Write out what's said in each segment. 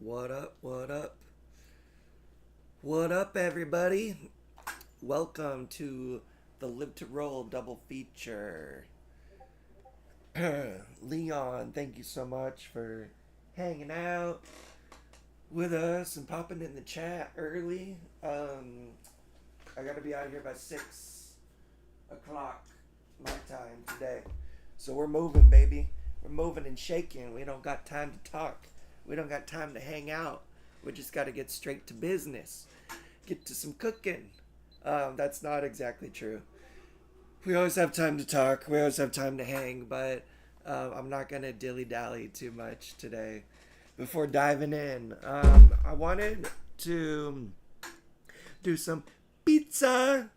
What up? What up? What up, everybody? Welcome to the Live to Roll double feature. Leon, thank you so much for hanging out with us and popping in the chat early. I gotta be out here by 6 o'clock my time today. So we're moving, baby. We're moving and shaking. We don't got time to talk. We don't got time to hang out. We just got to get straight to business. Get to some cooking. That's not exactly true. We always have time to talk. We always have time to hang, but I'm not going to dilly dally too much today. Before diving in, I wanted to do some pizza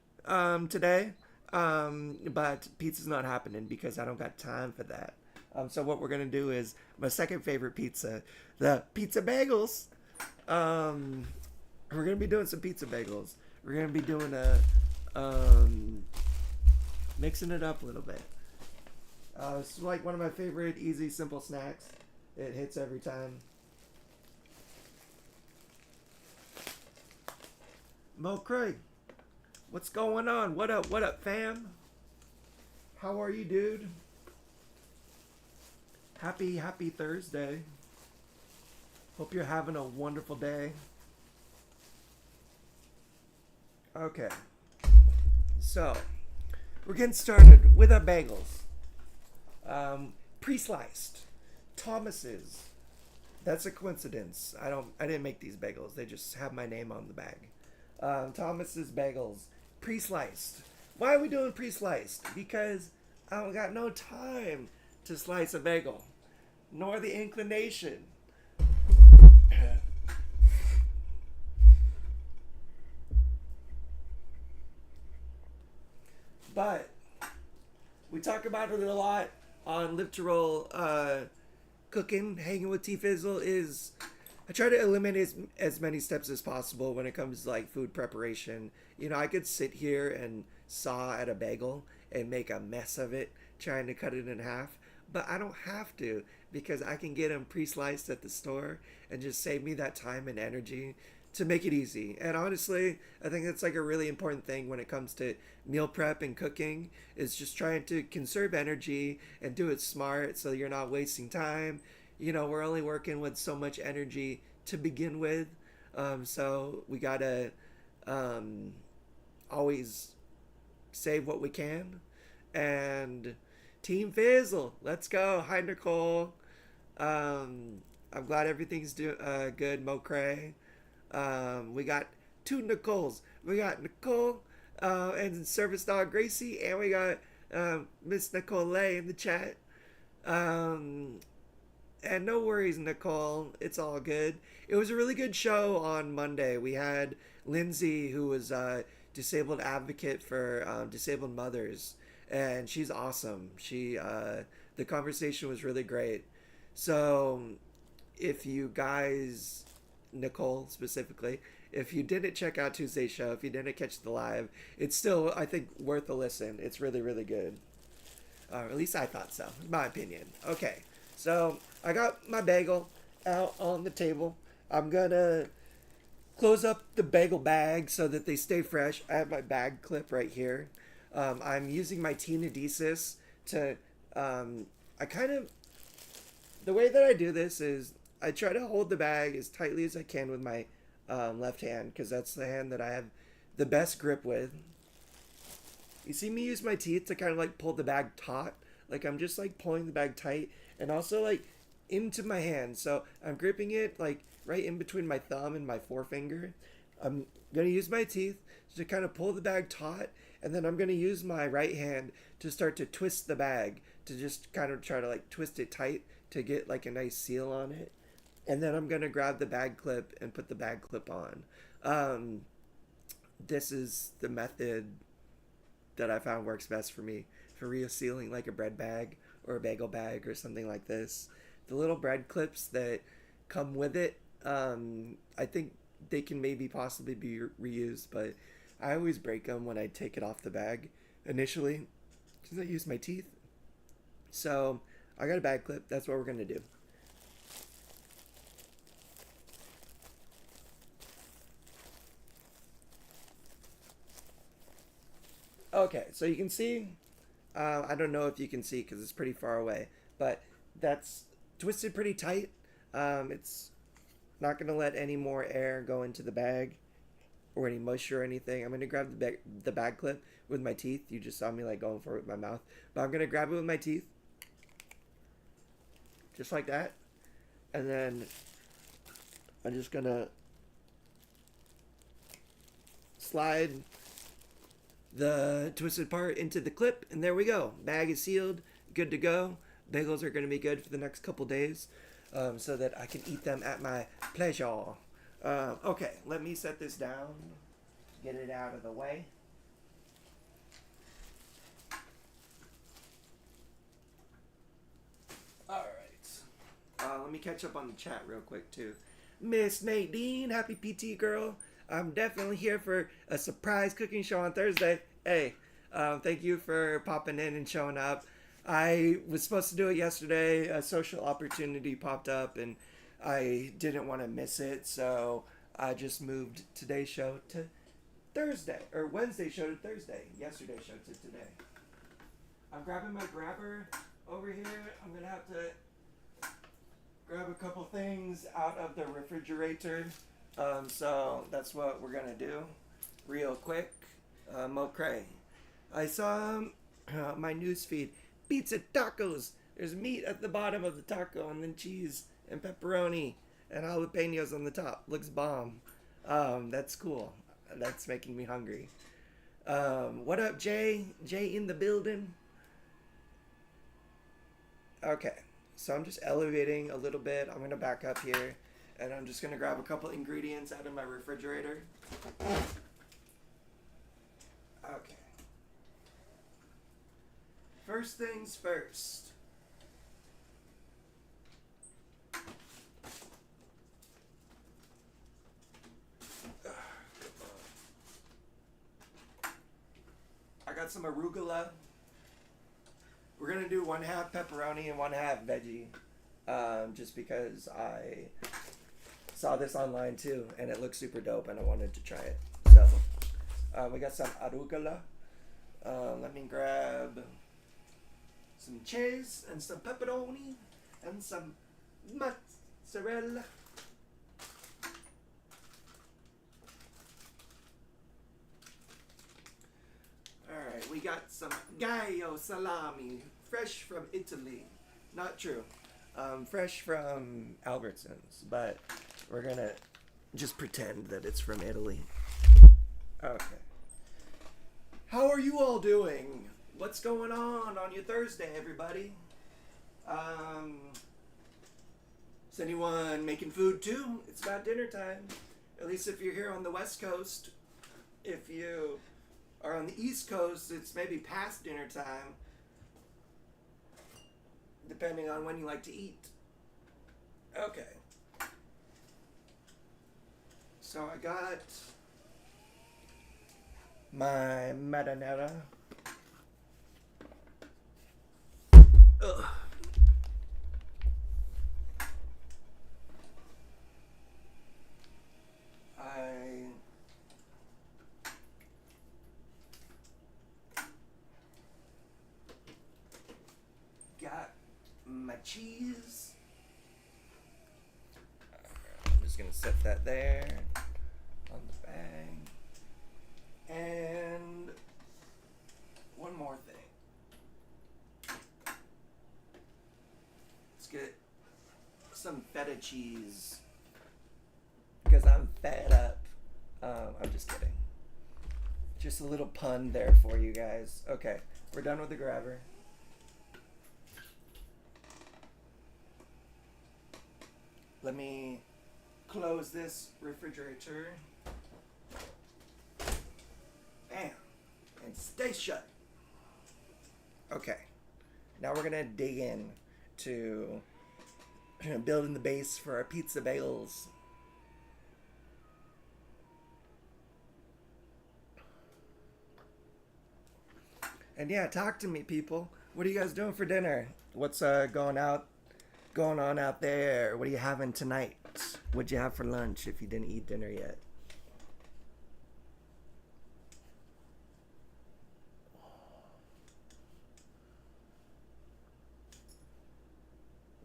today. But pizza's not happening because I don't got time for that. So what we're gonna do is my second favorite pizza, the pizza bagels. Um, we're gonna be doing some pizza bagels. We're gonna be doing mixing it up a little bit. It's like one of my favorite easy simple snacks. It hits every time. Mo Craig, what's going on? What up? What up, fam? How are you, dude? Happy Thursday. Hope you're having a wonderful day. Okay, so we're getting started with our bagels. Pre-sliced. Thomas's. That's a coincidence. I didn't make these bagels. They just have my name on the bag. Thomas's bagels. Pre-sliced. Why are we doing pre-sliced? Because I don't got no time to slice a bagel, nor the inclination. But we talk about it a lot on Live to Roll. Cooking, hanging with T Fizzle is I try to eliminate as many steps as possible when it comes to like food preparation. You know, I could sit here and saw at a bagel and make a mess of it trying to cut it in half, but I don't have to because I can get them pre-sliced at the store and just save me that time and energy to make it easy. And honestly, I think that's like a really important thing when it comes to meal prep and cooking is just trying to conserve energy and do it smart so you're not wasting time. You know, we're only working with so much energy to begin with. So we gotta um, always save what we can. And Team Fizzle, let's go. Hi, Nicole. I'm glad everything's good, Mo Cray. We got two Nicoles. We got Nicole and Service Dog Gracie, and we got Miss Nicole in the chat. Um, and no worries, Nicole. It's all good. It was a really good show on Monday. We had Lindsay, who was a disabled advocate for disabled mothers, and she's awesome. The conversation was really great. So, if you guys, Nicole specifically, if you didn't check out Tuesday's show, if you didn't catch the live, it's still, I think, worth a listen. It's really, really good. At least I thought so, in my opinion. Okay, so I got my bagel out on the table. I'm gonna close up the bagel bag so that they stay fresh. I have my bag clip right here. I'm using my Tina Desis to. I kind of the way that I do this is I try to hold the bag as tightly as I can with my left hand because that's the hand that I have the best grip with. You see me use my teeth to kind of like pull the bag taut. Like I'm just like pulling the bag tight and also like into my hand. So I'm gripping it like right in between my thumb and my forefinger. I'm going to use my teeth to kind of pull the bag taut. And then I'm going to use my right hand to start to twist the bag to just kind of try to like twist it tight to get like a nice seal on it. And then I'm going to grab the bag clip and put the bag clip on. Um, this is the method that I found works best for me for resealing like a bread bag or a bagel bag or something like this. The little bread clips that come with it, I think they can maybe possibly be reused, but I always break them when I take it off the bag initially because I use my teeth. So I got a bag clip. That's what we're gonna do. Okay, so you can see. I don't know if you can see because it's pretty far away, but that's twisted pretty tight. It's not gonna let any more air go into the bag or any moisture or anything. I'm gonna grab the bag clip with my teeth. You just saw me like going for it with my mouth, but I'm gonna grab it with my teeth, just like that, and then I'm just gonna slide the twisted part into the clip, and there we go. Bag is sealed, good to go. Bagels are going to be good for the next couple days, so that I can eat them at my pleasure. Okay, let me set this down, get it out of the way. All right. Let me catch up on the chat real quick too. Miss Nadine, happy PT girl. I'm definitely here for a surprise cooking show on Thursday. Hey, thank you for popping in and showing up. I was supposed to do it yesterday. A social opportunity popped up and I didn't want to miss it. So I just moved today's show to Thursday, or Wednesday show to Thursday. Yesterday's show to today. I'm grabbing my grabber over here. I'm going to have to grab a couple things out of the refrigerator. So that's what we're gonna do real quick. Okay. I saw my news feed. Pizza tacos. There's meat at the bottom of the taco and then cheese and pepperoni and jalapenos on the top. Looks bomb. That's cool. That's making me hungry. What up, Jay? Jay in the building? Okay. So I'm just elevating a little bit. I'm gonna back up here. And I'm just going to grab a couple ingredients out of my refrigerator. Okay. First things first. I got some arugula. We're going to do 1/2 pepperoni and 1/2 veggie. Just because I saw this online too, and it looked super dope, and I wanted to try it. So, we got some arugula. Let me grab some cheese and some pepperoni and some mozzarella. Alright, we got some Gallo salami, fresh from Italy. Not true. Fresh from Albertsons, but we're gonna just pretend that it's from Italy. Okay. How are you all doing? What's going on your Thursday, everybody? Is anyone making food too? It's about dinner time. At least if you're here on the West Coast. If you are on the East Coast, it's maybe past dinner time, depending on when you like to eat. Okay. So I got my marinara. Ugh. I got my cheese. I'm just gonna set that there on the bag. And one more thing. Let's get some feta cheese because I'm fed up. I'm just kidding. Just a little pun there for you guys. Okay, we're done with the grabber. Let me close this refrigerator. Bam. And stay shut. Okay. Now we're gonna dig in to building the base for our pizza bagels. And yeah, talk to me, people. What are you guys doing for dinner? What's going on out there? What are you having tonight? What'd you have for lunch if you didn't eat dinner yet?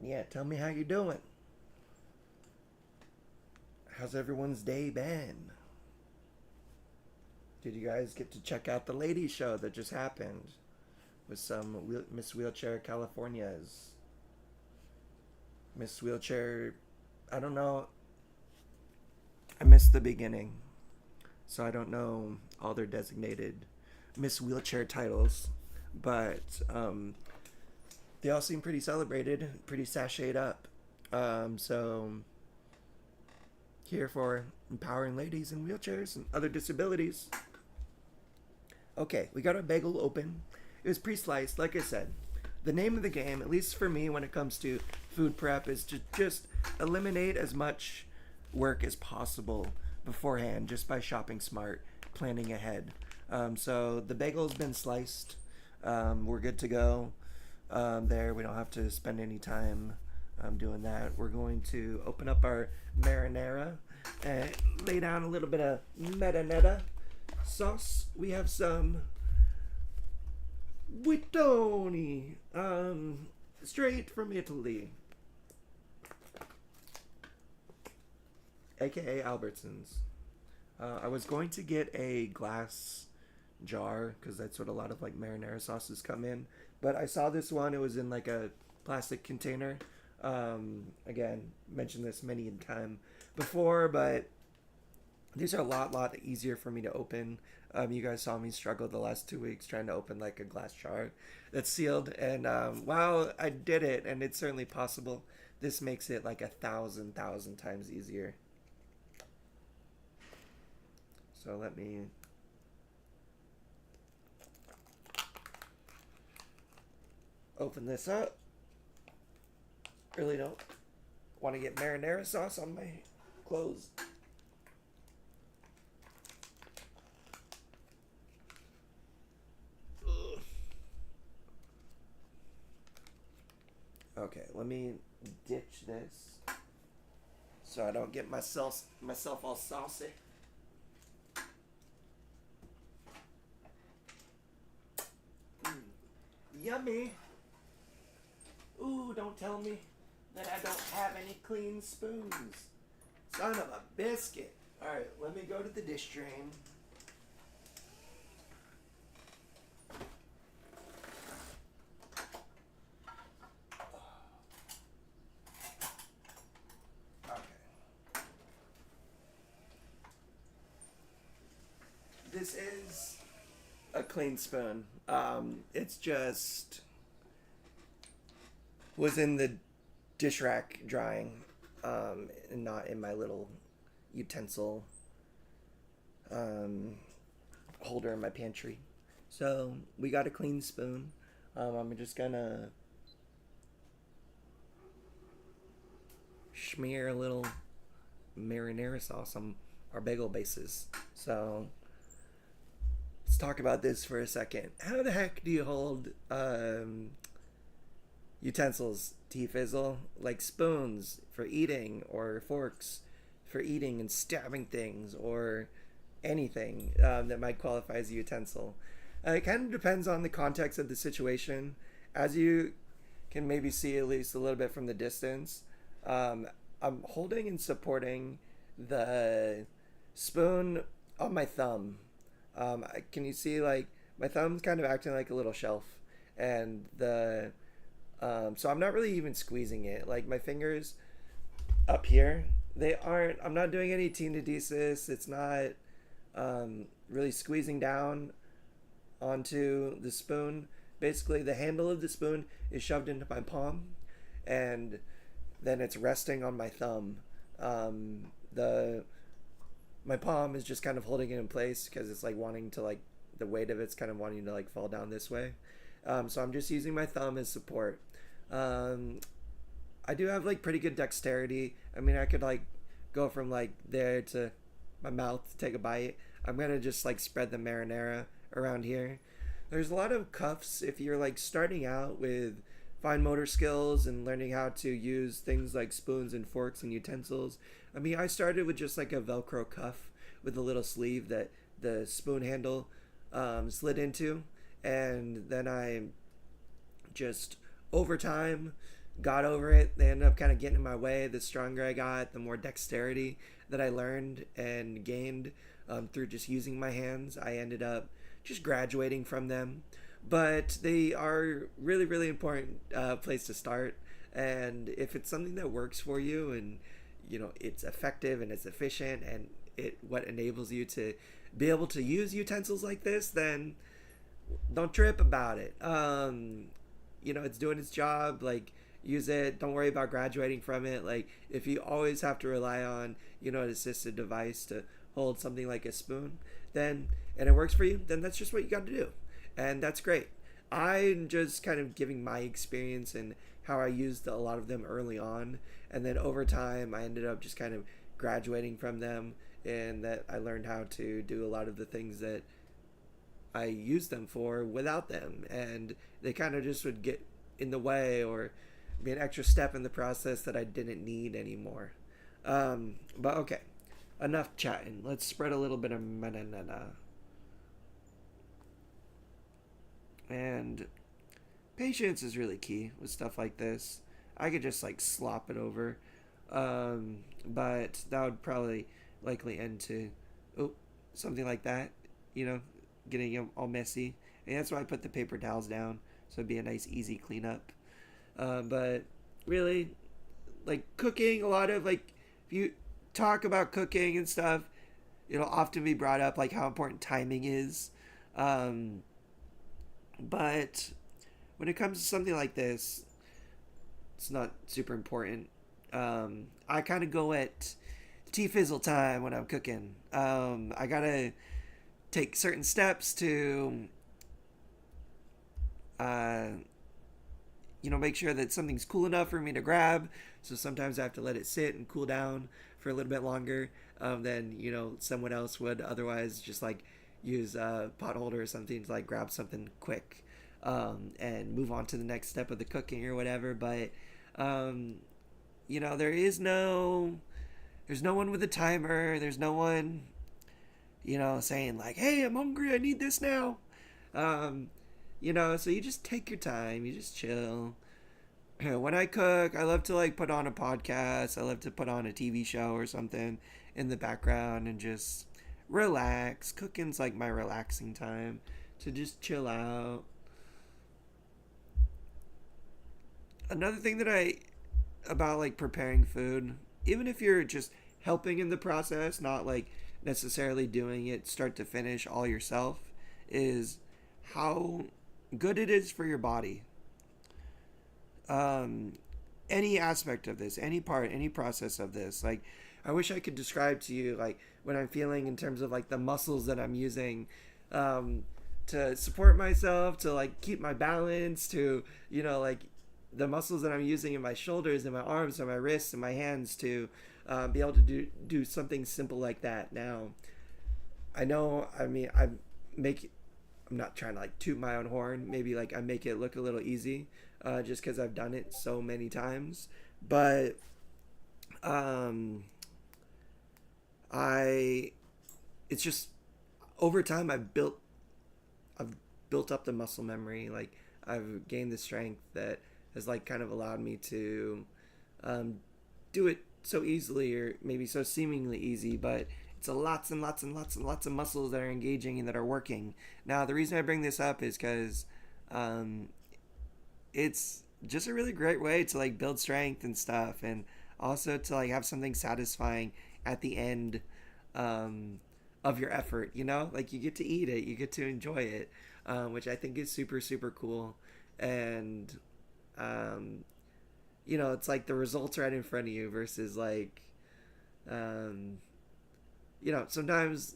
Yeah, tell me how you're doing. How's everyone's day been? Did you guys get to check out the lady show that just happened with some Miss Wheelchair Californias? Miss Wheelchair, I don't know. I missed the beginning, so I don't know all their designated Miss Wheelchair titles, but they all seem pretty celebrated, pretty sashayed up. So here for empowering ladies in wheelchairs and other disabilities. Okay, we got our bagel open. It was pre-sliced, like I said. The name of the game, at least for me when it comes to food prep, is to just eliminate as much work as possible beforehand just by shopping smart, planning ahead. So the bagel's been sliced. We're good to go there. We don't have to spend any time doing that. We're going to open up our marinara and lay down a little bit of marinara sauce. We have some Buitoni, straight from Italy, aka Albertsons. I was going to get a glass jar because that's what a lot of like marinara sauces come in, but I saw this one. It was in like a plastic container. Again, mentioned this many a time before, but these are a lot easier for me to open. You guys saw me struggle the last 2 weeks trying to open like a glass jar that's sealed, and while I did it, and it's certainly possible, this makes it like 1,000 times easier. So let me open this up. Really don't want to get marinara sauce on my clothes. Ugh. Okay, let me ditch this so I don't get myself all saucy. Yummy. Ooh, don't tell me that I don't have any clean spoons. Son of a biscuit. Alright, let me go to the dish drain. Okay. This is a clean spoon. It's just was in the dish rack drying, and not in my little utensil holder in my pantry. So we got a clean spoon. I'm just gonna smear a little marinara sauce on our bagel bases. So let's talk about this for a second. How the heck do you hold utensils, T-Fizzle? Like spoons for eating, or forks for eating and stabbing things, or anything that might qualify as a utensil. It kind of depends on the context of the situation. As you can maybe see at least a little bit from the distance, I'm holding and supporting the spoon on my thumb. Can you see, like, my thumb's kind of acting like a little shelf, and so I'm not really even squeezing it. Like, my fingers up here, I'm not doing any tenodesis. It's not really squeezing down onto the spoon. Basically, the handle of the spoon is shoved into my palm, and then it's resting on my thumb. My palm is just kind of holding it in place because it's like wanting to, like, the weight of it's kind of wanting to like fall down this way. So I'm just using my thumb as support. I do have like pretty good dexterity. I mean, I could like go from like there to my mouth to take a bite. I'm gonna just like spread the marinara around here. There's a lot of cuffs if you're like starting out with fine motor skills and learning how to use things like spoons and forks and utensils. I mean, I started with just like a Velcro cuff with a little sleeve that the spoon handle slid into, and then I just over time got over it. They ended up kind of getting in my way. The stronger I got, the more dexterity that I learned and gained through just using my hands. I ended up just graduating from them. But they are really, really important place to start. And if it's something that works for you, and it's effective and it's efficient, and it what enables you to be able to use utensils like this, then don't trip about it. It's doing its job. Like, use it. Don't worry about graduating from it. Like, if you always have to rely on an assisted device to hold something like a spoon, then and it works for you, then that's just what you got to do, and that's great. I'm just kind of giving my experience and how I used a lot of them early on, and then over time I ended up just kind of graduating from them, and that I learned how to do a lot of the things that I used them for without them, and they kind of just would get in the way or be an extra step in the process that I didn't need anymore. But okay, enough chatting. Let's spread a little bit of manana. And patience is really key with stuff like this. I could just like slop it over, but that would probably likely end to something like that. You know, getting them all messy. And that's why I put the paper towels down, so it'd be a nice easy cleanup. But really, like cooking, a lot of like if you talk about cooking and stuff, it'll often be brought up like how important timing is. But when it comes to something like this, it's not super important. I kind of go at T-fizzle time when I'm cooking. I gotta take certain steps to, make sure that something's cool enough for me to grab. So sometimes I have to let it sit and cool down for a little bit longer than someone else would otherwise. Just like use a pot holder or something to like grab something quick and move on to the next step of the cooking or whatever. But there's no one with a timer. There's no one saying like, hey, I'm hungry, I need this now. So you just take your time, you just chill. When I cook, I love to like put on a podcast. I love to put on a TV show or something in the background and just relax. Cooking's like my relaxing time to just chill out. Another thing about like preparing food, even if you're just helping in the process, not like necessarily doing it start to finish all yourself, is how good it is for your body. Any aspect of this, any part, any process of this, like I wish I could describe to you like what I'm feeling in terms of like the muscles that I'm using to support myself, to like keep my balance, to like the muscles that I'm using in my shoulders and my arms and my wrists and my hands to be able to do something simple like that. Now, I'm not trying to like toot my own horn. Maybe like I make it look a little easy just because I've done it so many times. But it's just over time I've built up the muscle memory. Like I've gained the strength that has like kind of allowed me to do it so easily, or maybe so seemingly easy, but it's lots and lots and lots and lots of muscles that are engaging and that are working. Now, the reason I bring this up is because it's just a really great way to like build strength and stuff, and also to like have something satisfying at the end of your effort. Like you get to eat it, you get to enjoy it, which I think is super, super cool. And it's like the results right in front of you versus like sometimes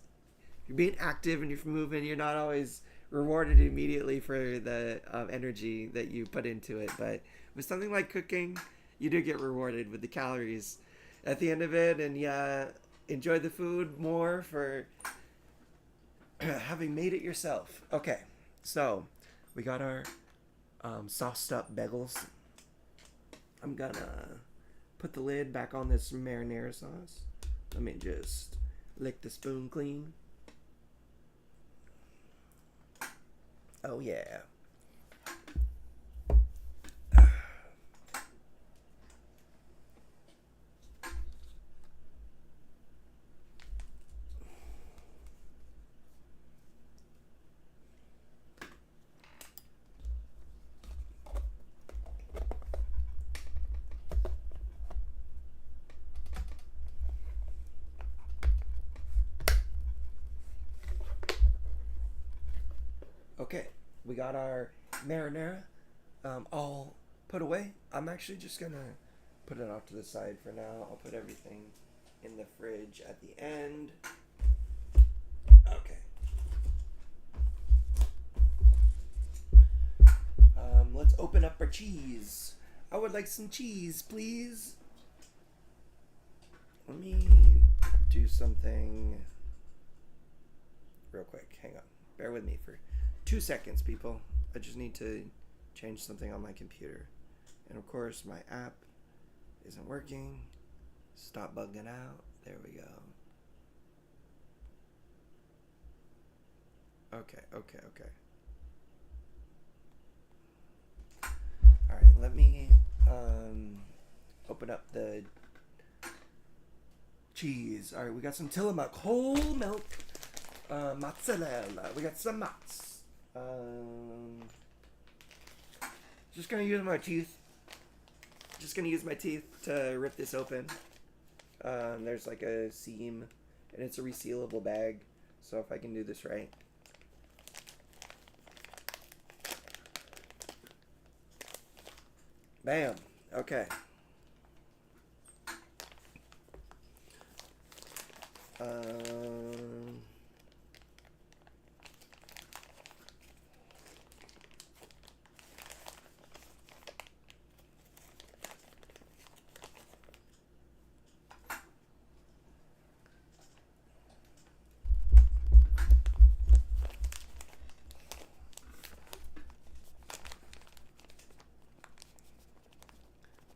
you're being active and you're moving, you're not always rewarded immediately for the energy that you put into it. But with something like cooking, you do get rewarded with the calories at the end of it, and enjoy the food more for having made it yourself. Okay, so we got our sauced up bagels. I'm gonna put the lid back on this marinara sauce. Let me just lick the spoon clean. Oh yeah. Okay, we got our marinara all put away. I'm actually just gonna put it off to the side for now. I'll put everything in the fridge at the end. Okay. Let's open up our cheese. I would like some cheese, please. Let me do something real quick. Hang on. Bear with me for 2 seconds, people. I just need to change something on my computer. And of course, my app isn't working. Stop bugging out. There we go. Okay. Alright, let me open up the cheese. Alright, we got some Tillamook whole milk mozzarella. We got some mozz. Just gonna use my teeth. Just gonna use my teeth to rip this open. There's like a seam, and it's a resealable bag. So if I can do this right. Bam. Okay.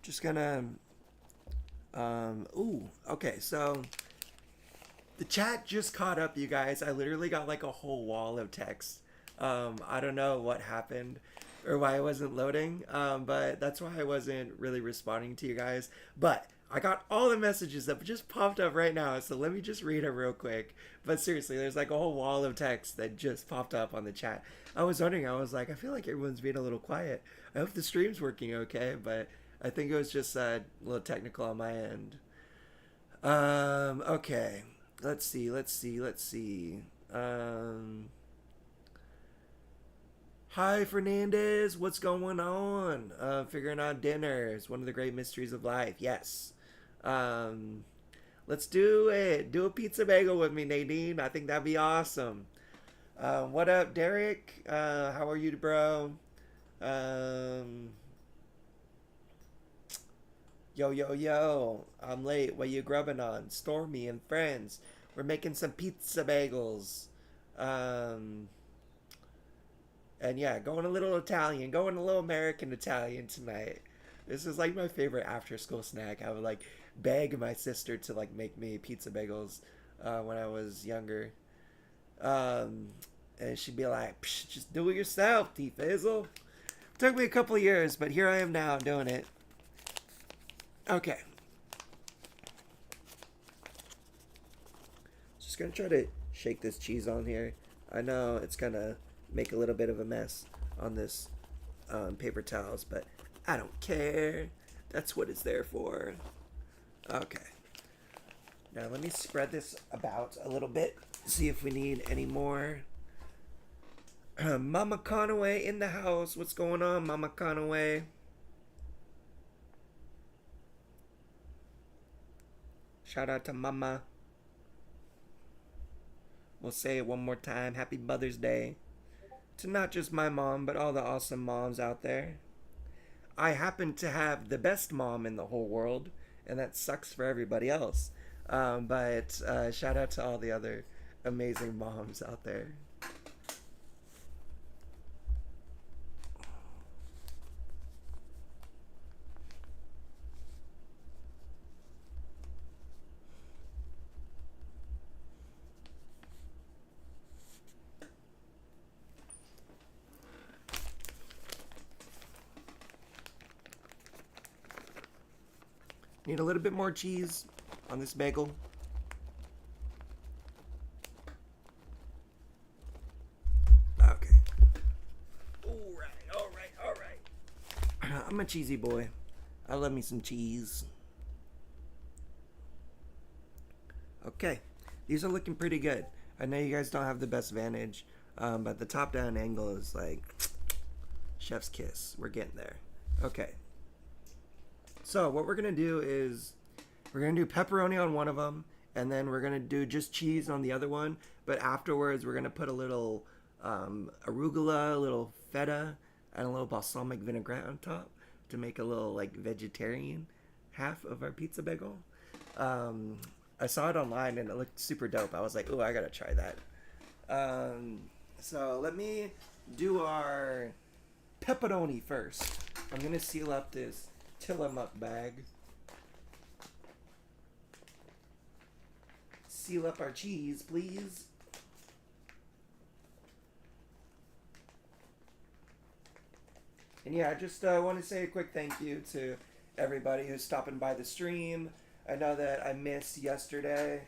Just gonna okay, so the chat just caught up, you guys. I literally got like a whole wall of text. I don't know what happened or why it wasn't loading, but that's why I wasn't really responding to you guys. But I got all the messages that just popped up right now, so let me just read it real quick. But seriously, there's like a whole wall of text that just popped up on the chat. I was wondering, I was like, I feel like everyone's being a little quiet. I hope the stream's working okay, but I think it was just a little technical on my end. Okay. Let's see. Hi, Fernandez. What's going on? Figuring out dinner is one of the great mysteries of life. Yes. Let's do it. Do a pizza bagel with me, Nadine. I think that'd be awesome. What up, Derek? How are you, bro? Yo, I'm late. What you grubbing on? Stormy and friends. We're making some pizza bagels. And yeah, going a little Italian. Going a little American Italian tonight. This is like my favorite after school snack. I would like beg my sister to like make me pizza bagels when I was younger. And she'd be like, just do it yourself, T Fizzle. Took me a couple of years, but here I am now doing it. Okay. Just gonna try to shake this cheese on here. I know it's gonna make a little bit of a mess on this paper towels, but I don't care. That's what it's there for. Okay. Now let me spread this about a little bit. See if we need any more. Mama Conaway in the house. What's going on, Mama Conaway? Shout out to Mama. We'll say it one more time. Happy Mother's Day. To not just my mom, but all the awesome moms out there. I happen to have the best mom in the whole world, and that sucks for everybody else. But shout out to all the other amazing moms out there. Need a little bit more cheese on this bagel. Okay. All right. I'm a cheesy boy. I love me some cheese. Okay. These are looking pretty good. I know you guys don't have the best vantage But the top down angle is like chef's kiss. We're getting there. Okay. So what we're gonna do is we're gonna do pepperoni on one of them, and then we're gonna do just cheese on the other one. But afterwards, we're gonna put a little arugula, a little feta, and a little balsamic vinaigrette on top to make a little like vegetarian half of our pizza bagel. I saw it online and it looked super dope. I was like, "Oh, I gotta try that." So let me do our pepperoni first. I'm gonna seal up this Tillamook bag. Seal up our cheese, please. And yeah, I just want to say a quick thank you to everybody who's stopping by the stream. I know that I missed yesterday.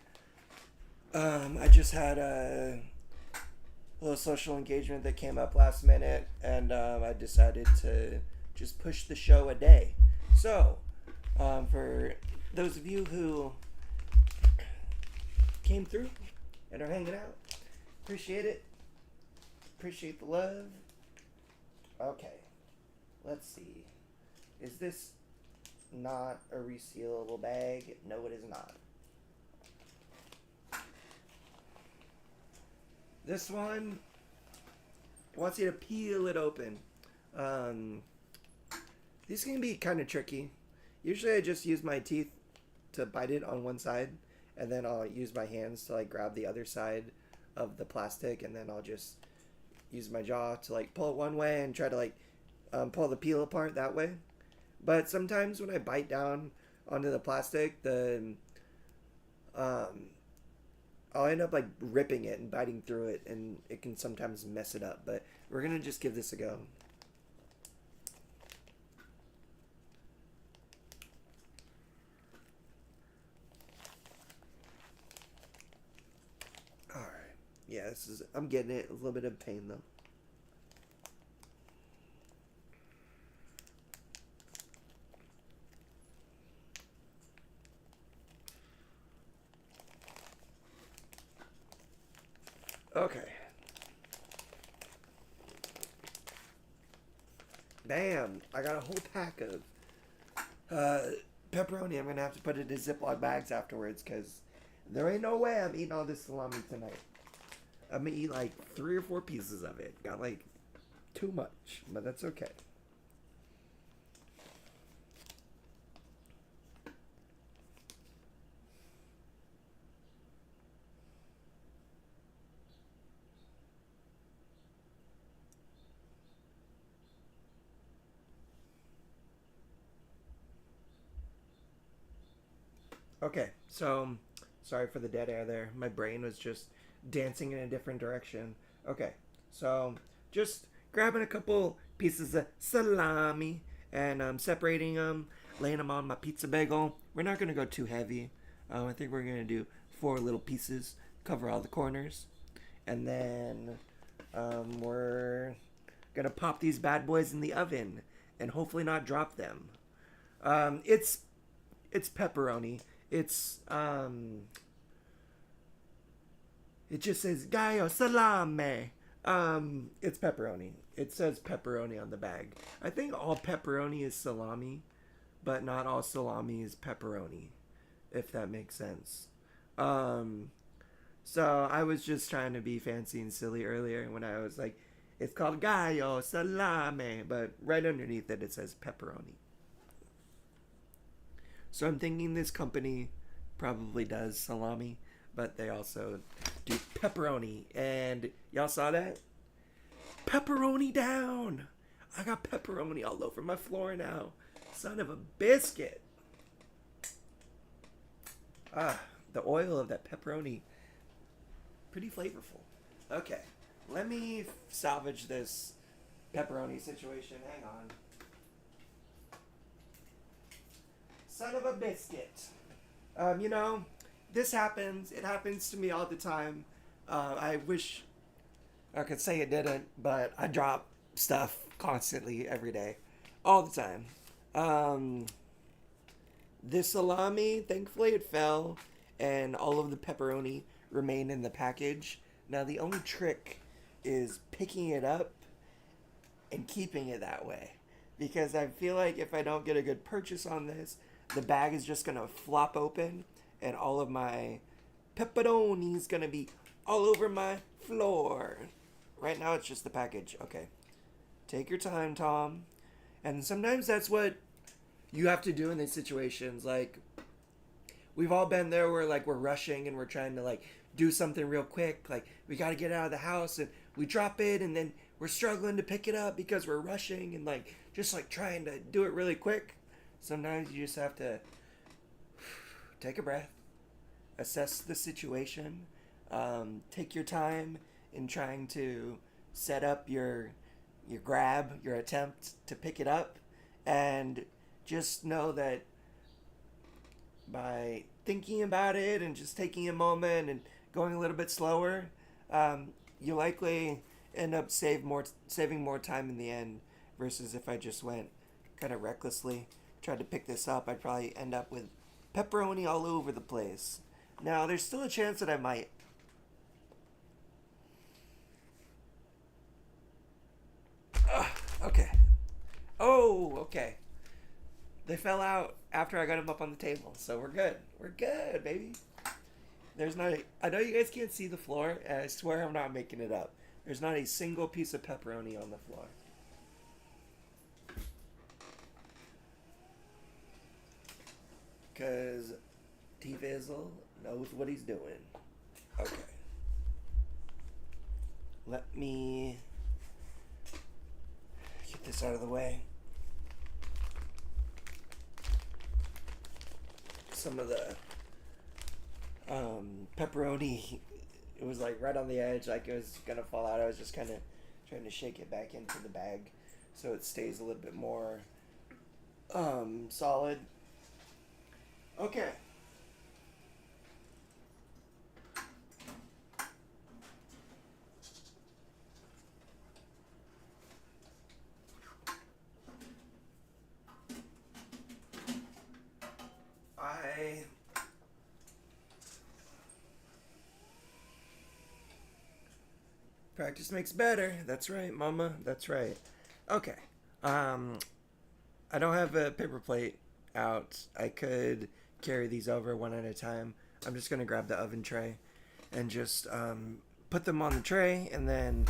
I just had a little social engagement that came up last minute, and I decided to just push the show a day. So, for those of you who came through and are hanging out, appreciate it. Appreciate the love. Okay, let's see. Is this not a resealable bag? No, it is not. This one wants you to peel it open. These can be kind of tricky. Usually I just use my teeth to bite it on one side, and then I'll use my hands to like grab the other side of the plastic, and then I'll just use my jaw to like pull it one way and try to like pull the peel apart that way. But sometimes when I bite down onto the plastic, I'll end up like ripping it and biting through it, and it can sometimes mess it up. But we're gonna just give this a go. All right. Yeah, I'm getting it. A little bit of pain though. Okay. Bam! I got a whole pack of pepperoni. I'm gonna have to put it in Ziploc bags afterwards because there ain't no way I'm eating all this salami tonight. I'm gonna eat like 3 or 4 pieces of it. Got like too much, but that's okay. Okay, so sorry for the dead air there. My brain was just dancing in a different direction. Okay, so just grabbing a couple pieces of salami and separating them, laying them on my pizza bagel. We're not gonna go too heavy. I think we're gonna do 4 little pieces, cover all the corners, and then we're gonna pop these bad boys in the oven and hopefully not drop them. It's pepperoni. It's it just says gallo salame. It's pepperoni. It says pepperoni on the bag. I think all pepperoni is salami, but not all salami is pepperoni, if that makes sense. So I was just trying to be fancy and silly earlier when I was like, it's called gallo salame, but right underneath it says pepperoni. So I'm thinking this company probably does salami, but they also do pepperoni. And y'all saw that? Pepperoni down! I got pepperoni all over my floor now. Son of a biscuit. The oil of that pepperoni, pretty flavorful. Okay, let me salvage this pepperoni situation. Hang on. Son of a biscuit. This happens. It happens to me all the time. I wish I could say it didn't, but I drop stuff constantly every day. All the time. This salami, thankfully it fell, and all of the pepperoni remained in the package. Now the only trick is picking it up and keeping it that way. Because I feel like if I don't get a good purchase on this, the bag is just going to flop open and all of my pepperoni is going to be all over my floor. Right now it's just the package. Okay. Take your time, Tom. And sometimes that's what you have to do in these situations. Like, we've all been there where, like, we're rushing and we're trying to, like, do something real quick. Like, we got to get out of the house and we drop it and then we're struggling to pick it up because we're rushing and, like, just, like, trying to do it really quick. Sometimes you just have to take a breath, assess the situation, take your time in trying to set up your grab, your attempt to pick it up, and just know that by thinking about it and just taking a moment and going a little bit slower, you likely end up saving more time in the end versus if I just went kind of recklessly, tried to pick this up, I'd probably end up with pepperoni all over the place. Now, there's still a chance that I might. Okay. Oh, okay. They fell out after I got them up on the table, so we're good. We're good, baby. There's not a... I know you guys can't see the floor, and I swear I'm not making it up. There's not a single piece of pepperoni on the floor. Because T-Fizzle knows what he's doing. Okay. Let me get this out of the way. Some of the pepperoni, it was like right on the edge, like it was gonna fall out. I was just kind of trying to shake it back into the bag so it stays a little bit more solid. Okay. Practice makes better. That's right, mama. That's right. Okay. I don't have a paper plate out. I could carry these over one at a time. I'm just going to grab the oven tray and just put them on the tray and then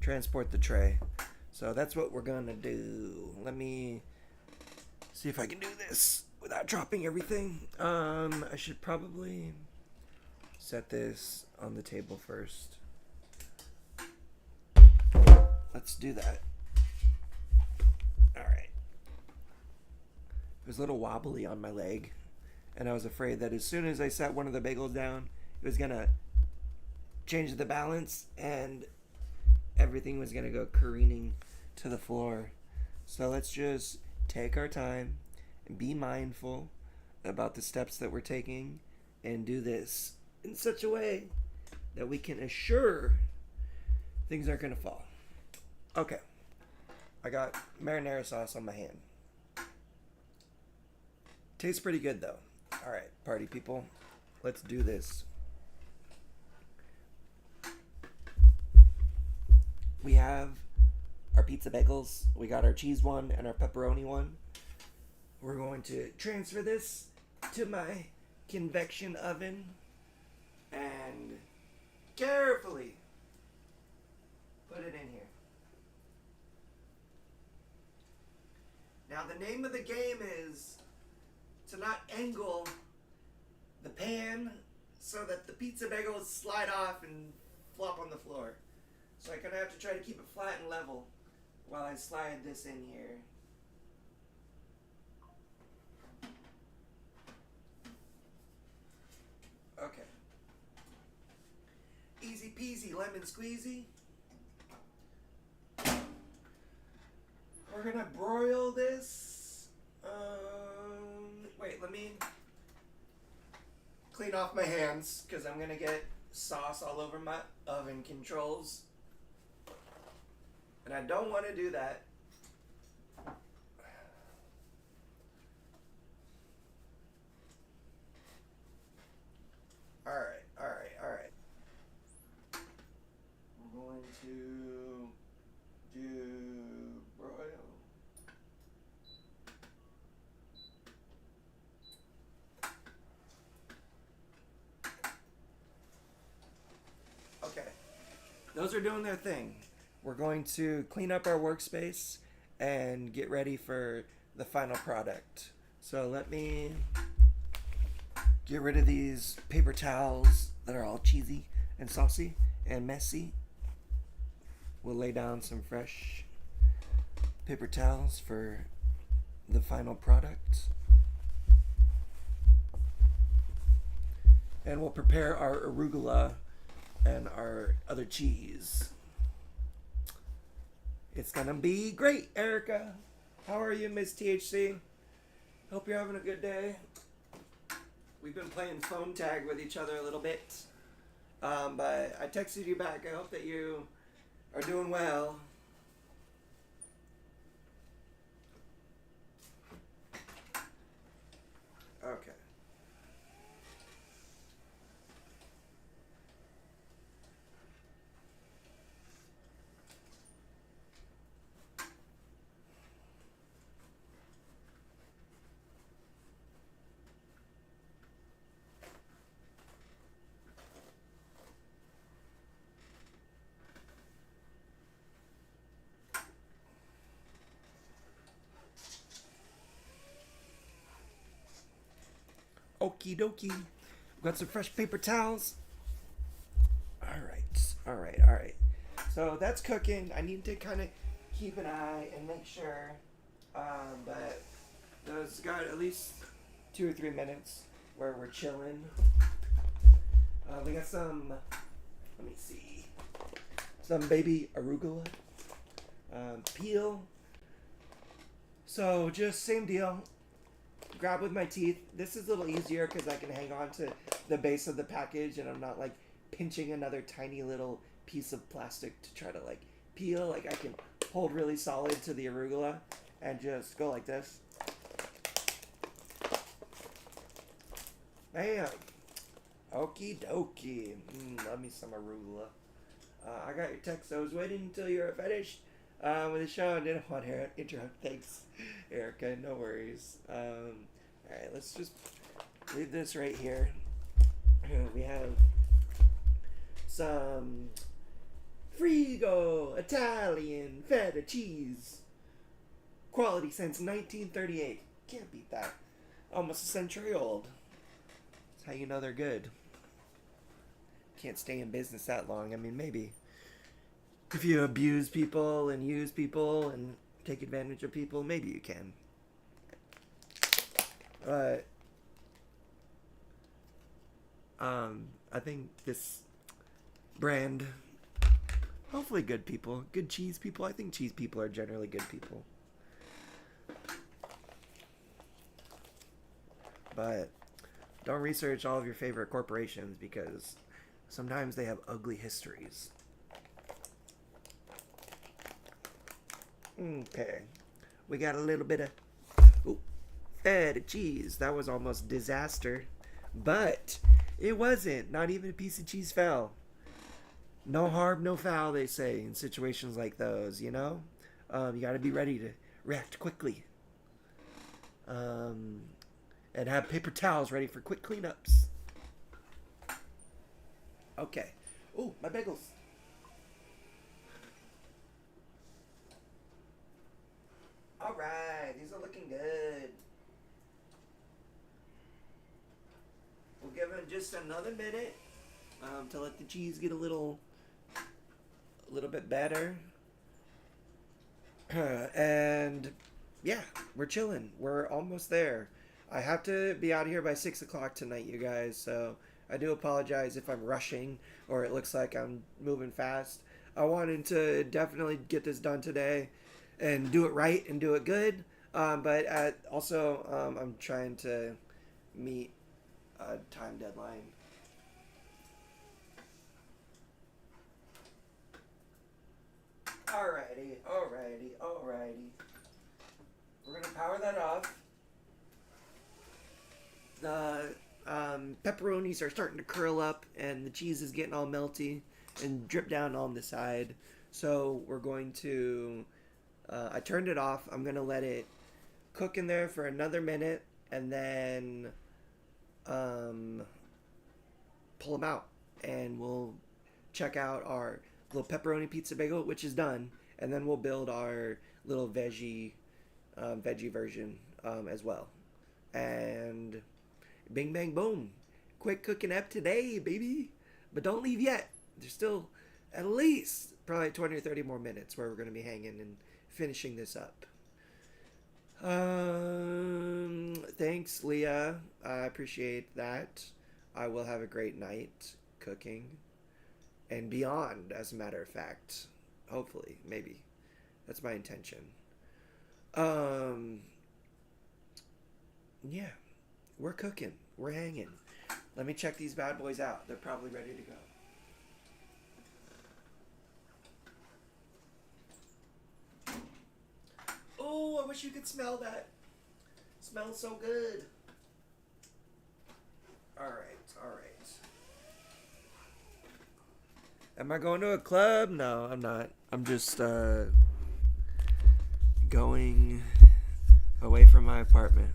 transport the tray. So that's what we're going to do. Let me see if I can do this without dropping everything. I should probably set this on the table first. Let's do that. Alright. It was a little wobbly on my leg, and I was afraid that as soon as I set one of the bagels down, it was going to change the balance, and everything was going to go careening to the floor. So let's just take our time and be mindful about the steps that we're taking and do this in such a way that we can assure things aren't going to fall. Okay. I got marinara sauce on my hand. Tastes pretty good though. Alright, party people. Let's do this. We have our pizza bagels. We got our cheese one and our pepperoni one. We're going to transfer this to my convection oven and carefully put it in here. Now the name of the game is to not angle the pan so that the pizza bagels slide off and flop on the floor. So I'm going to have to try to keep it flat and level while I slide this in here. Okay. Easy peasy lemon squeezy. We're gonna broil this. Wait, let me clean off my hands because I'm gonna get sauce all over my oven controls. And I don't want to do that. Alright. We're going to those are doing their thing. We're going to clean up our workspace and get ready for the final product. So let me get rid of these paper towels that are all cheesy and saucy and messy. We'll lay down some fresh paper towels for the final product. And we'll prepare our arugula and our other cheese. It's gonna be great, Erica. How are you, Miss THC? Hope you're having a good day. We've been playing phone tag with each other a little bit. But I texted you back. I hope that you are doing well. Okay. Okie dokie. We've got some fresh paper towels. Alright. So that's cooking. I need to kind of keep an eye and make sure. But those got at least 2 or 3 minutes where we're chilling. We got some, let me see, some baby arugula peel. So just same deal. Grab with my teeth. This is a little easier because I can hang on to the base of the package and I'm not like pinching another tiny little piece of plastic to try to like peel. Like I can hold really solid to the arugula and just go like this. Bam. Okie dokie. Love me some arugula. I got your text. I was waiting until you were finished with the show. I didn't want to interrupt. Thanks, Erica. No worries. Alright, let's just leave this right here. We have some Frigo Italian feta cheese. Quality since 1938. Can't beat that. Almost a century old. That's how you know they're good. Can't stay in business that long. I mean, maybe if you abuse people and use people and take advantage of people, maybe you can. But I think this brand, hopefully good people, good cheese people. I think cheese people are generally good people. But don't research all of your favorite corporations because sometimes they have ugly histories. Okay. We got a little bit of feta cheese. That was almost disaster. But it wasn't. Not even a piece of cheese fell. No harm, no foul, they say, in situations like those, you know? You gotta be ready to react quickly. And have paper towels ready for quick cleanups. Okay. Ooh, my bagels. Alright, these are looking good. We'll give them just another minute to let the cheese get a little bit better. And yeah, we're chilling. We're almost there. I have to be out of here by 6 o'clock tonight, you guys, so I do apologize if I'm rushing or it looks like I'm moving fast. I wanted to definitely get this done today and do it right and do it good, but also I'm trying to meet a time deadline. Alrighty. We're gonna power that off. The pepperonis are starting to curl up and the cheese is getting all melty and drip down on the side. So we're going to, I turned it off. I'm going to let it cook in there for another minute and then pull them out and we'll check out our little pepperoni pizza bagel, which is done, and then we'll build our little veggie version as well. And bing bang boom, quick cooking up today, baby. But don't leave yet. There's still at least probably 20 or 30 more minutes where we're going to be hanging and finishing this up. Thanks, Leah. I appreciate that. I will have a great night cooking and beyond, as a matter of fact. Hopefully, maybe. That's my intention. Um, yeah, we're cooking. We're hanging. Let me check these bad boys out. They're probably ready to go. Oh, I wish you could smell that. Smells so good. All right, all right. Am I going to a club? No, I'm not. I'm just going away from my apartment.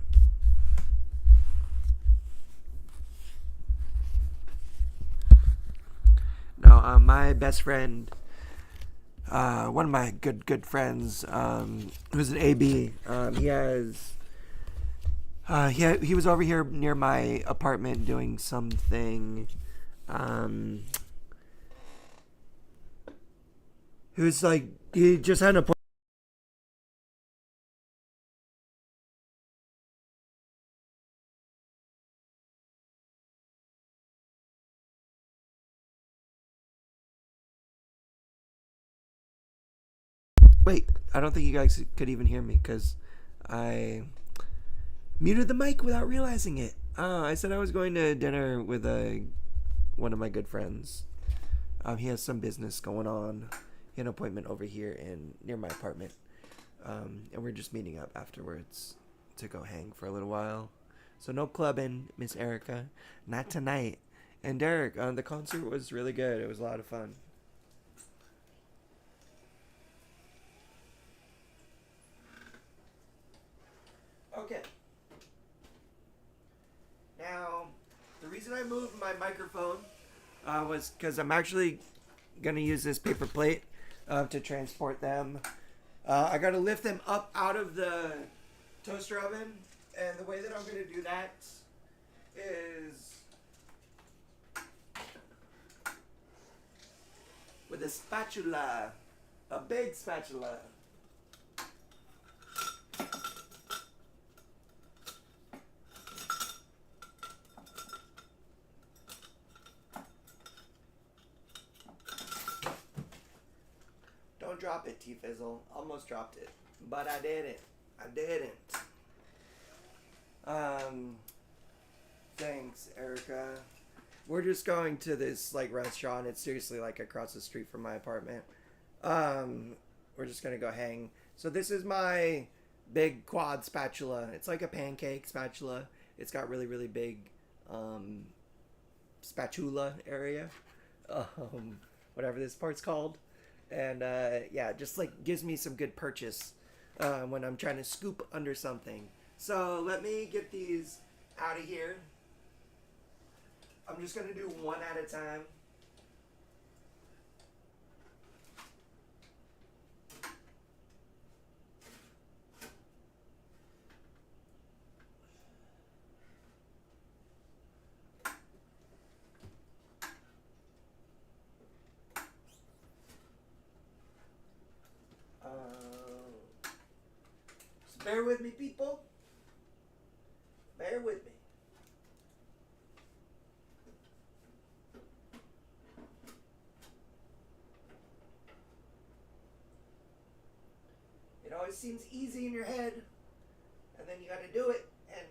No, my best friend, one of my good friends, who's an AB, he was over here near my apartment doing something. He just had an appointment. Wait, I don't think you guys could even hear me because I muted the mic without realizing it. I said I was going to dinner with one of my good friends. He has some business going on. He had an appointment over here near my apartment. And we're just meeting up afterwards to go hang for a little while. So no clubbing, Miss Erica. Not tonight. And Derek, the concert was really good. It was a lot of fun. Okay. Now, the reason I moved my microphone was because I'm actually going to use this paper plate to transport them. I got to lift them up out of the toaster oven, and the way that I'm going to do that is with a spatula, a big spatula. Don't drop it, T-Fizzle. Almost dropped it. But I didn't. Thanks, Erica. We're just going to this restaurant. It's seriously across the street from my apartment. We're just gonna go hang. So this is my big quad spatula. It's like a pancake spatula. It's got really, really big spatula area. Whatever this part's called. And just gives me some good purchase when I'm trying to scoop under something. So let me get these out of here. I'm just gonna do one at a time. Just bear with me, people. Bear with me. It always seems easy in your head, and then you got to do it, and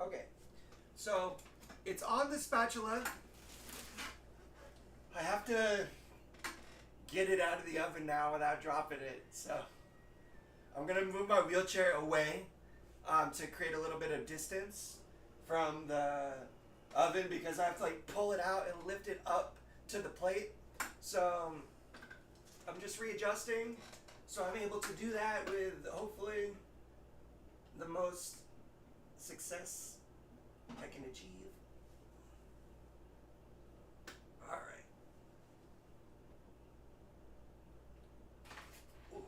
okay. So it's on the spatula. I have to get it out of the oven now without dropping it. So I'm gonna move my wheelchair away to create a little bit of distance from the oven because I have to pull it out and lift it up to the plate. So I'm just readjusting so I'm able to do that with hopefully the most success I can achieve. All right. Ooh.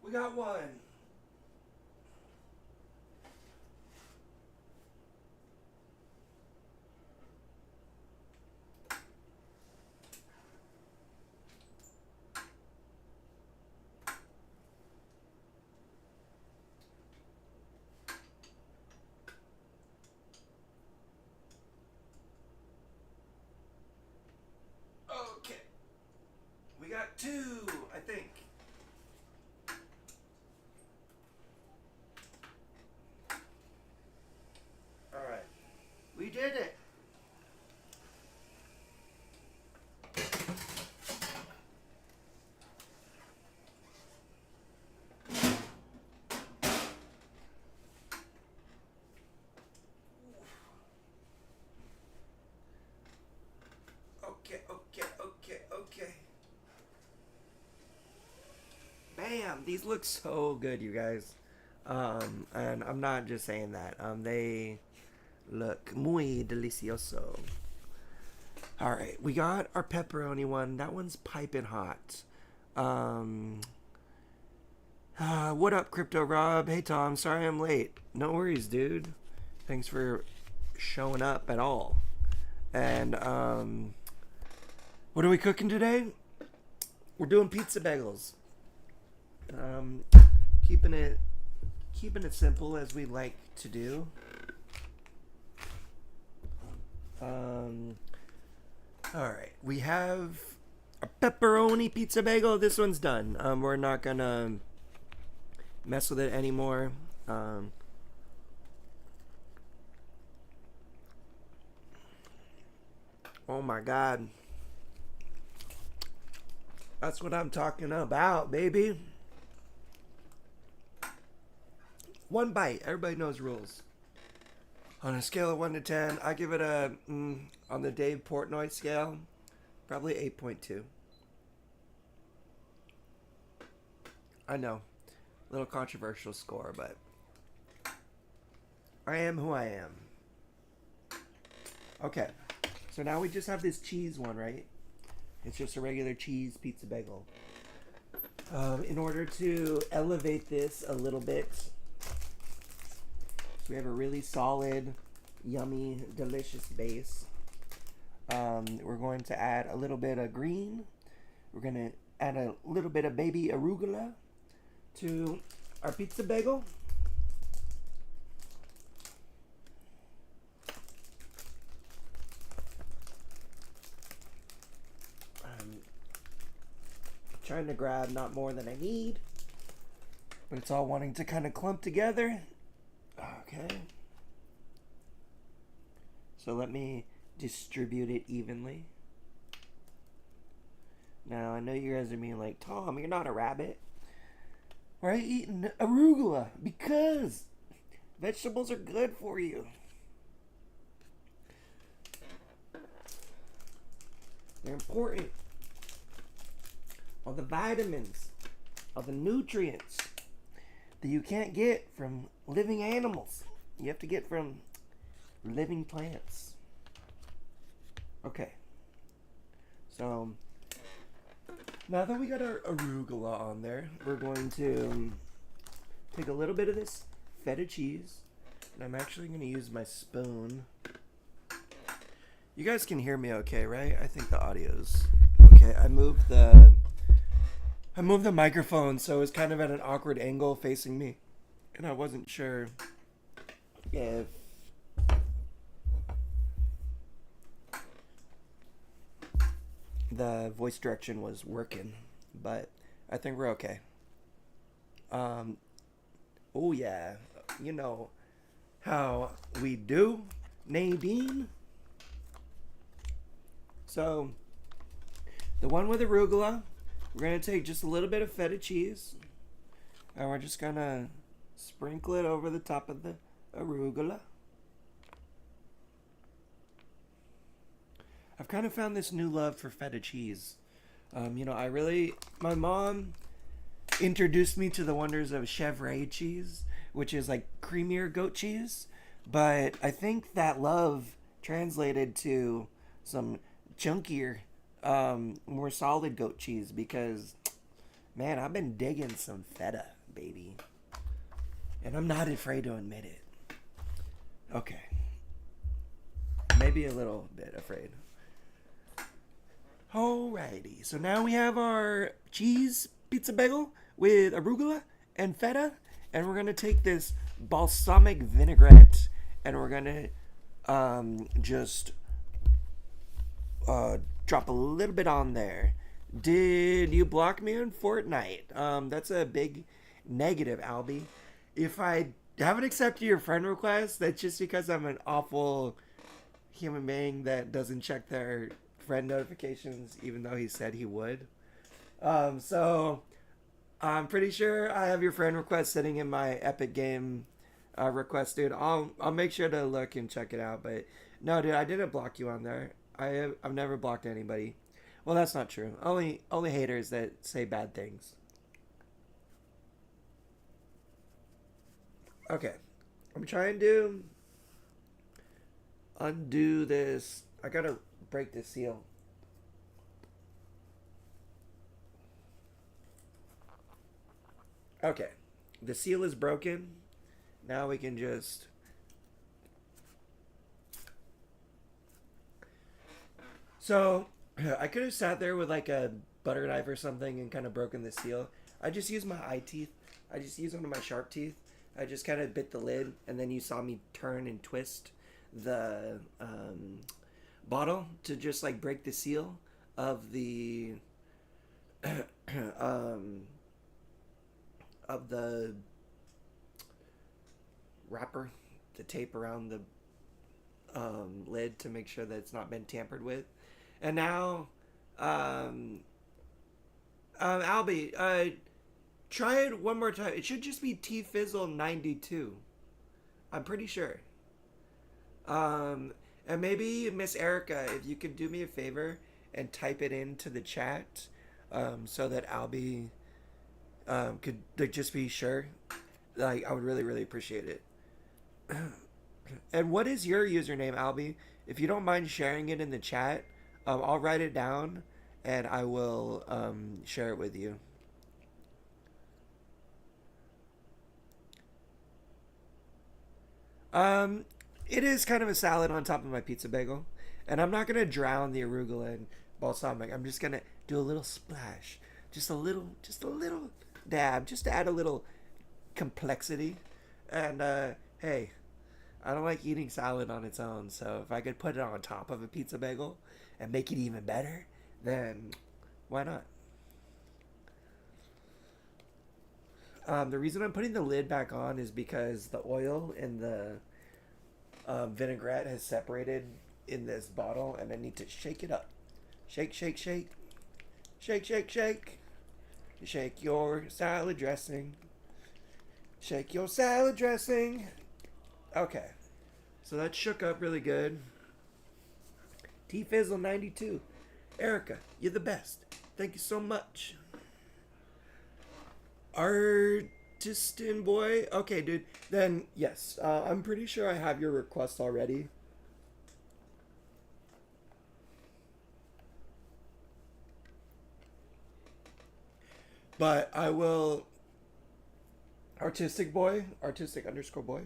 We got one. Okay. We got two, I think. All right. We did it. Okay. Bam! These look so good, you guys. And I'm not just saying that. They look muy delicioso. All right, we got our pepperoni one. That one's piping hot. What up, Crypto Rob? Hey, Tom. Sorry I'm late. No worries, dude. Thanks for showing up at all. And what are we cooking today? We're doing pizza bagels. Keeping it simple as we like to do. All right, we have a pepperoni pizza bagel. This one's done. We're not gonna mess with it anymore. Oh my God. That's what I'm talking about, baby. One bite. Everybody knows rules. On a scale of 1 to 10, I give it a, on the Dave Portnoy scale, probably 8.2. I know. A little controversial score, but I am who I am. Okay. So now we just have this cheese one, right? It's just a regular cheese pizza bagel. In order to elevate this a little bit, so we have a really solid, yummy, delicious base. We're going to add a little bit of green. We're going to add a little bit of baby arugula to our pizza bagel. I'm trying to grab not more than I need, but it's all wanting to kind of clump together. Okay. So let me distribute it evenly. Now, I know you guys are being like, Tom, you're not a rabbit. Why are you eating arugula? Because vegetables are good for you. They're important. All the vitamins, all the nutrients that you can't get from living animals. You have to get from living plants. Okay. So, now that we got our arugula on there, we're going to take a little bit of this feta cheese. And I'm actually going to use my spoon. You guys can hear me okay, right? I think the audio's okay. I moved the microphone so it was kind of at an awkward angle facing me. And I wasn't sure if the voice direction was working, but I think we're okay. Oh yeah, you know how we do, Nadine. So, the one with arugula, we're going to take just a little bit of feta cheese, and we're just going to sprinkle it over the top of the arugula. I've kind of found this new love for feta cheese. My mom introduced me to the wonders of chèvre cheese, which is like creamier goat cheese. But I think that love translated to some chunkier, more solid goat cheese because, man, I've been digging some feta, baby. And I'm not afraid to admit it. Okay. Maybe a little bit afraid. Alrighty. So now we have our cheese pizza bagel with arugula and feta. And we're going to take this balsamic vinaigrette and we're going to just drop a little bit on there. Did you block me on Fortnite? That's a big negative, Albie. If I haven't accepted your friend request, that's just because I'm an awful human being that doesn't check their friend notifications, even though he said he would. So I'm pretty sure I have your friend request sitting in my Epic Game request, dude. I'll make sure to look and check it out. But no, dude, I didn't block you on there. I've never blocked anybody. Well, that's not true. Only haters that say bad things. Okay, I'm trying to undo this. I gotta break the seal. Okay, the seal is broken. Now we can just so I could have sat there with like a butter knife or something and kind of broken the seal. I just used my eye teeth. I just used one of my sharp teeth. I just kind of bit the lid, and then you saw me turn and twist the bottle to just like break the seal of the of the wrapper, the tape around the lid to make sure that it's not been tampered with. And now, Albie, try it one more time. It should just be T Fizzle 92. I'm pretty sure. And maybe Miss Erica, if you could do me a favor and type it into the chat, so that Albie could like, just be sure. Like, I would really, really appreciate it. And what is your username, Albie? If you don't mind sharing it in the chat, I'll write it down and I will share it with you. It is kind of a salad on top of my pizza bagel. And I'm not going to drown the arugula and balsamic. I'm just going to do a little splash. Just a little dab. Just to add a little complexity. And, hey, I don't like eating salad on its own. So if I could put it on top of a pizza bagel and make it even better, then why not? The reason I'm putting the lid back on is because the oil in the vinaigrette has separated in this bottle, and I need to shake it up. Shake, shake, shake. Shake, shake, shake. Shake your salad dressing. Shake your salad dressing. Okay. So that shook up really good. T-Fizzle 92. Erica, you're the best. Thank you so much. Artistin boy. Okay, dude. Then, yes. I'm pretty sure I have your request already. But I will... Artistic boy. Artistic underscore boy.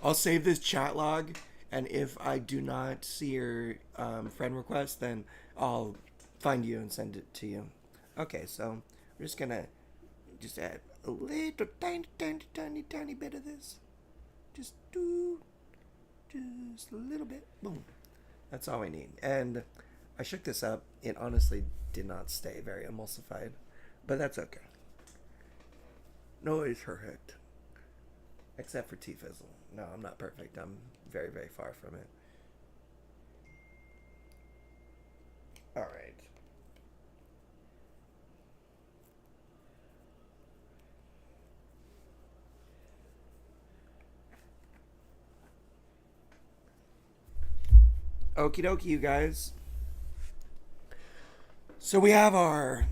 I'll save this chat log. And if I do not see your friend request, then I'll find you and send it to you. Okay, so... We're just gonna add a little tiny bit of this. Just a little bit. Boom. That's all we need. And I shook this up. It honestly did not stay very emulsified, but that's okay. No, it's perfect. Except for T-Fizzle. No, I'm not perfect. I'm very, very far from it. All right. Okie dokie, you guys. So we have our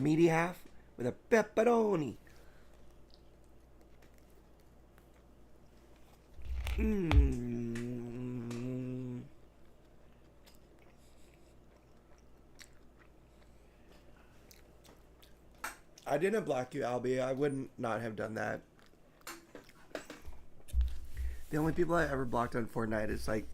meaty half, with a pepperoni. Mmm. I didn't block you, Albie. I wouldn't not have done that. The only people I ever blocked on Fortnite is like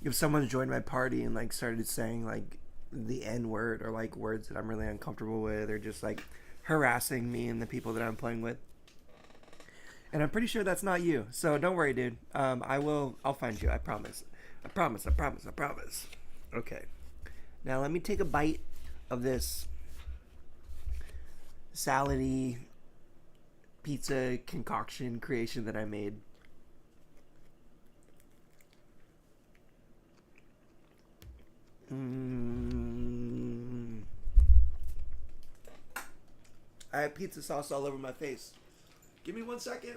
if someone joined my party and like started saying like the N word or like words that I'm really uncomfortable with or just like harassing me and the people that I'm playing with. And I'm pretty sure that's not you. So don't worry, dude. I'll find you. I promise. I promise. I promise. I promise. Okay. Now let me take a bite of this salady pizza concoction creation that I made. I have pizza sauce all over my face. Give me 1 second.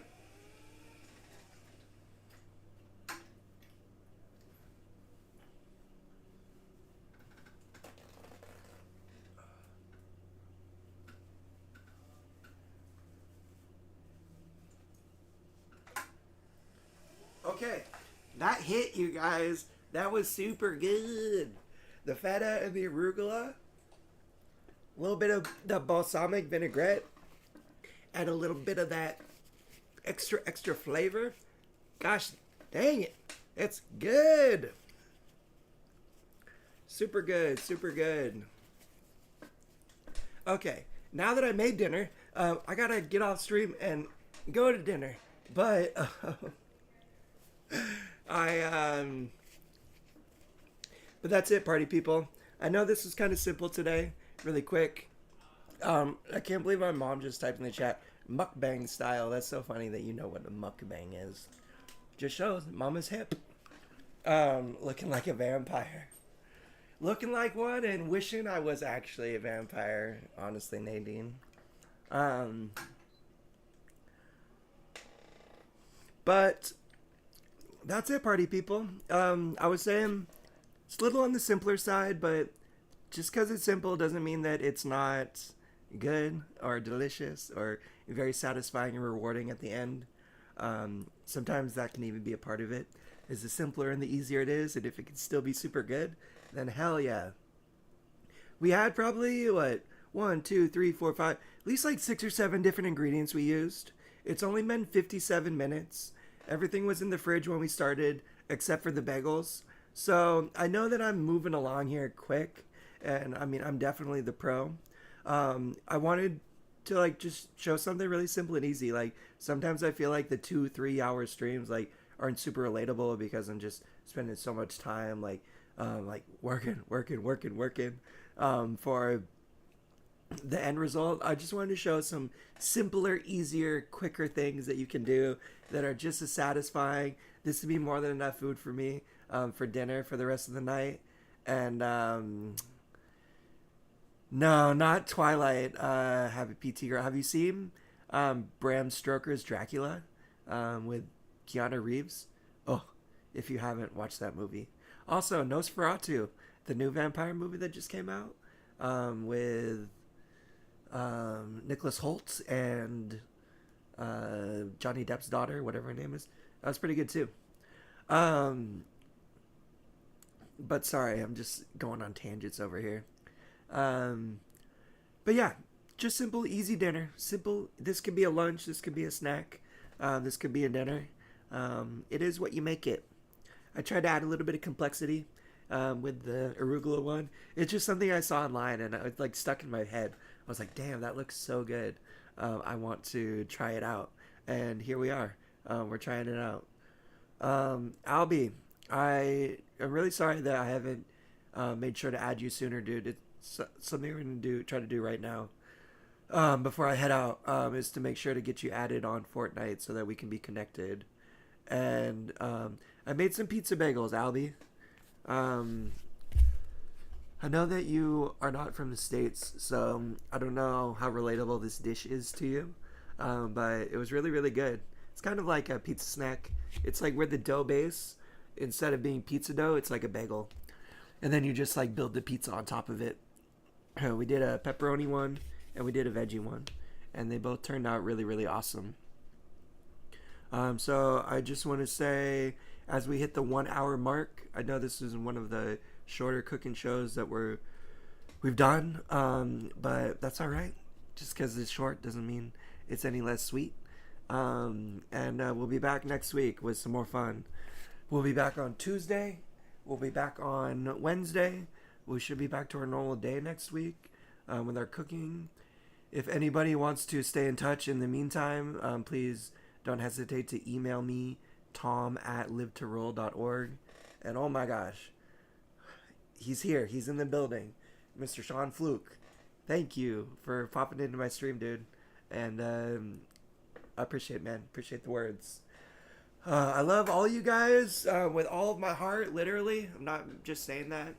Okay, that hit, you guys. That was super good. The feta and the arugula, a little bit of the balsamic vinaigrette, and a little bit of that extra flavor. Gosh dang it, it's good. Super good, super good. Okay, now that I made dinner, I gotta get off stream and go to dinner. But I but that's it, party people. I know this is kind of simple today, really quick. I can't believe my mom just typed in the chat, mukbang style. That's so funny that you know what a mukbang is. Just shows mama's hip. Looking like a vampire. Looking like one and wishing I was actually a vampire, honestly, Nadine. But that's it, party people. I was saying it's a little on the simpler side, but just because it's simple doesn't mean that it's not good or delicious or very satisfying and rewarding at the end. Sometimes that can even be a part of it. Is the simpler and the easier it is, and if it can still be super good, then hell yeah. We had probably, what, 1, 2, 3, 4, 5, at least like 6 or 7 different ingredients we used. It's only been 57 minutes. Everything was in the fridge when we started, except for the bagels. So I know that I'm moving along here quick, and I mean, I'm definitely the pro. I wanted to like just show something really simple and easy. Like sometimes I feel like the 2-3 hour streams like aren't super relatable because I'm just spending so much time like working for the end result. I just wanted to show some simpler, easier, quicker things that you can do that are just as satisfying. This would be more than enough food for me for dinner for the rest of the night. And no, not Twilight. Have a PT girl. Have you seen Bram Stoker's Dracula with Keanu Reeves? Oh, if you haven't, watched that movie. Also, Nosferatu, the new vampire movie that just came out with Nicholas Hoult and Johnny Depp's daughter, whatever her name is. That was pretty good too. But sorry, I'm just going on tangents over here. But yeah, just simple, easy dinner. Simple. This could be a lunch. This could be a snack. This could be a dinner. It is what you make it. I tried to add a little bit of complexity with the arugula one. It's just something I saw online and it like stuck in my head. I was like, damn, that looks so good. I want to try it out. And here we are. We're trying it out. Albie, I'm really sorry that I haven't made sure to add you sooner, dude. It's something we're going to try to do right now. Before I head out, is to make sure to get you added on Fortnite so that we can be connected. And I made some pizza bagels, Albie. I know that you are not from the States, so I don't know how relatable this dish is to you, but it was really, really good. It's kind of like a pizza snack. It's like where the dough base, instead of being pizza dough, it's like a bagel. And then you just like build the pizza on top of it. We did a pepperoni one and we did a veggie one, and they both turned out really, really awesome. So I just want to say, as we hit the 1 hour mark, I know this is one of the shorter cooking shows that we've done, but that's all right. Just because it's short doesn't mean it's any less sweet. And we'll be back next week with some more fun. We'll be back on Tuesday. We'll be back on Wednesday. We should be back to our normal day next week with our cooking. If anybody wants to stay in touch in the meantime, please don't hesitate to email me, tom@livetorole.org. And oh my gosh, he's here. He's in the building. Mr. Sean Fluke. Thank you for popping into my stream, dude. And I appreciate it, man. Appreciate the words. I love all you guys with all of my heart, literally. I'm not just saying that.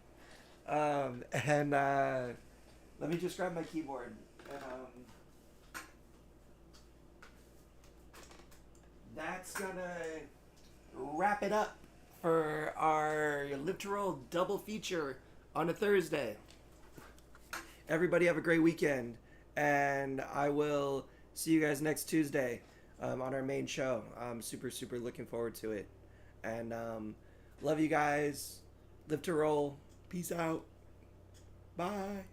And let me just grab my keyboard. And, that's gonna wrap it up for our Live to Roll double feature on a Thursday. Everybody have a great weekend, and I will see you guys next Tuesday on our main show. I'm super, super looking forward to it. And love you guys. Live to Roll. Peace out. Bye.